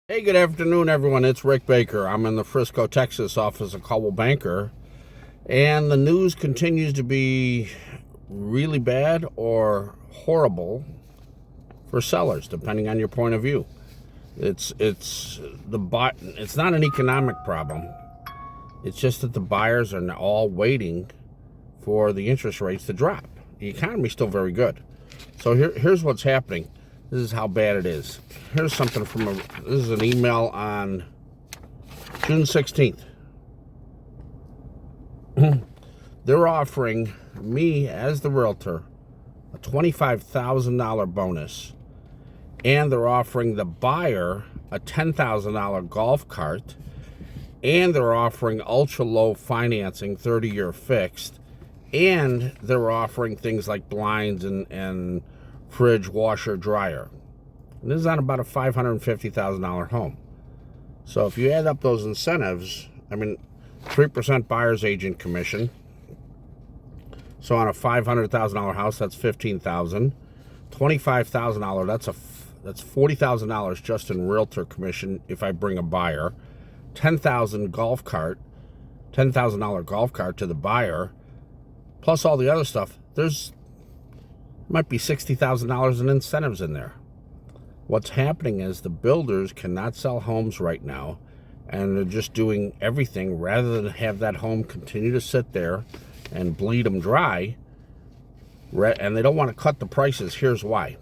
Hey, good afternoon, everyone. It's Rick Baker. I'm in the Frisco, Texas office of Coldwell Banker, and the news continues to be really bad or horrible for sellers, depending on your point of view. It's not an economic problem. It's just that the buyers are all waiting for the interest rates to drop. The economy's still very good. So here's what's happening. This is how bad it is. Here's something this is an email on June 16th. They're offering me, as the realtor, a $25,000 bonus. And they're offering the buyer a $10,000 golf cart. And they're offering ultra low financing, 30-year fixed. And they're offering things like blinds and fridge, washer, dryer. And this is on about a $550,000 home. So if you add up those incentives, 3% buyer's agent commission. So on a $500,000 house, that's $15,000. $25,000, that's $40,000 just in realtor commission if I bring a buyer. $10,000 $10,000 golf cart to the buyer, plus all the other stuff. There's might be $60,000 in incentives in there. What's happening is the builders cannot sell homes right now, and they're just doing everything rather than have that home continue to sit there and bleed them dry. And they don't want to cut the prices. Here's why.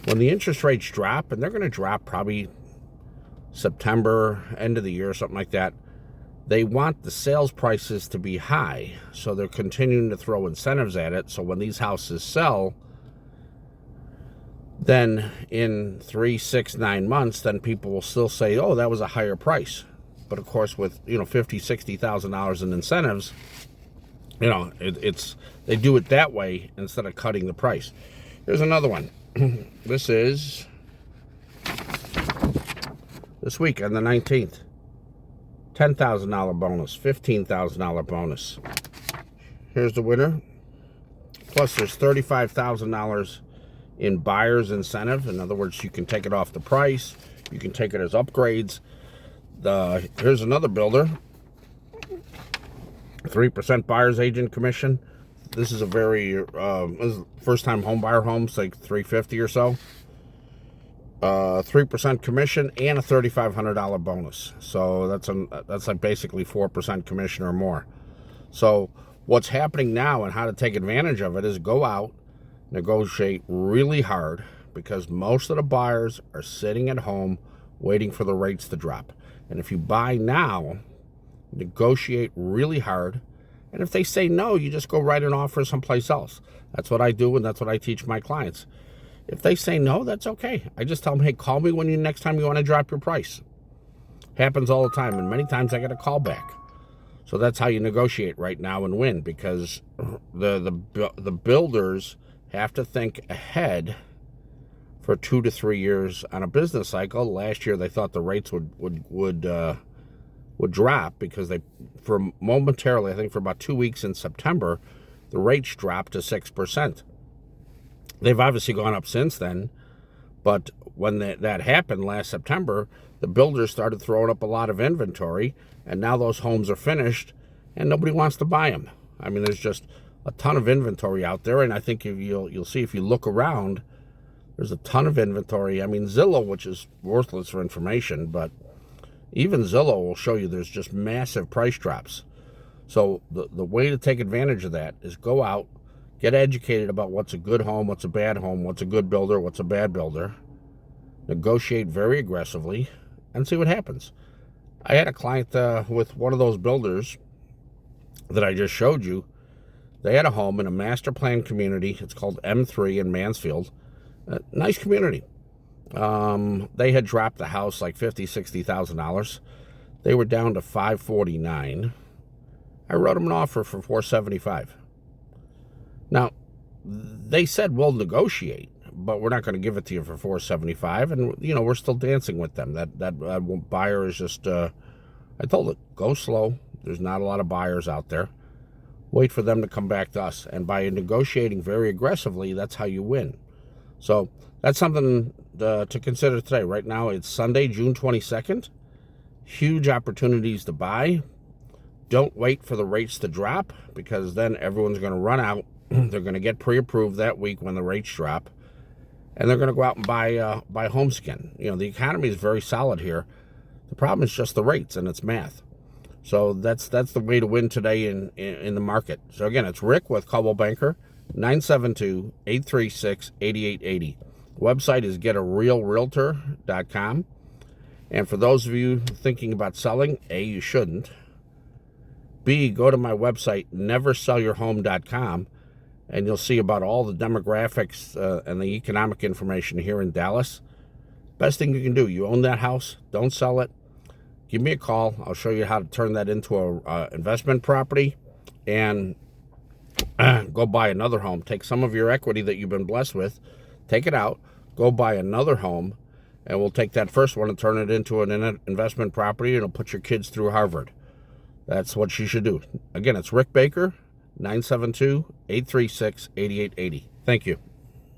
When the interest rates drop, and they're going to drop probably September, end of the year, something like that, they want the sales prices to be high, so they're continuing to throw incentives at it. So when these houses sell, then in 3, 6, 9 months, then people will still say, oh, that was a higher price. But of course, with $50,000, $60,000 in incentives, they do it that way instead of cutting the price. Here's another one. This is this week on the 19th. $10,000 bonus, $15,000 bonus. Here's the winner. Plus, there's $35,000 in buyer's incentive. In other words, you can take it off the price. You can take it as upgrades. Here's another builder. 3% buyer's agent commission. This is a very first-time home buyer homes, like $350 or so. 3% commission and a $3,500 bonus. So that's like basically 4% commission or more. So what's happening now and how to take advantage of it is go out, negotiate really hard, because most of the buyers are sitting at home waiting for the rates to drop. And if you buy now, negotiate really hard. And if they say no, you just go write an offer someplace else. That's what I do, and that's what I teach my clients. If they say no, that's okay. I just tell them, hey, call me next time you want to drop your price. Happens all the time, and many times I get a call back. So that's how you negotiate right now and win, because the builders have to think ahead for 2 to 3 years on a business cycle. Last year they thought the rates would drop because momentarily, I think for about 2 weeks in September, the rates dropped to 6%. They've obviously gone up since then, but when that happened last September, the builders started throwing up a lot of inventory, and now those homes are finished, and nobody wants to buy them. There's just a ton of inventory out there, and I think you'll see if you look around, there's a ton of inventory. Zillow, which is worthless for information, but even Zillow will show you there's just massive price drops. So the way to take advantage of that is go out, get educated about what's a good home, what's a bad home, what's a good builder, what's a bad builder. Negotiate very aggressively and see what happens. I had a client with one of those builders that I just showed you. They had a home in a master plan community. It's called M3 in Mansfield. Nice community. They had dropped the house like $50,000, $60,000. They were down to $549,000. I wrote them an offer for $475,000. Now, they said we'll negotiate, but we're not going to give it to you for $475,000, and we're still dancing with them. That buyer is just. I told it, go slow. There's not a lot of buyers out there. Wait for them to come back to us, and by negotiating very aggressively, that's how you win. So that's something to consider today. Right now, it's Sunday, June 22nd. Huge opportunities to buy. Don't wait for the rates to drop, because then everyone's going to run out. They're going to get pre-approved that week when the rates drop, and they're going to go out and buy homeskin. You know, the economy is very solid here. The problem is just the rates, and it's math. So that's the way to win today in the market. So again, it's Rick with Coldwell Banker, 972-836-8880. Website is getarealrealtor.com. And for those of you thinking about selling, A, you shouldn't. B, go to my website, neversellyourhome.com, and you'll see about all the demographics and the economic information here in Dallas. Best thing you can do, you own that house, don't sell it. Give me a call. I'll show you how to turn that into a investment property and go buy another home. Take some of your equity that you've been blessed with, take it out, go buy another home, and we'll take that first one and turn it into an investment property, and it'll put your kids through Harvard. That's what you should do. Again, it's Rick Baker, 972-836-8880. Thank you.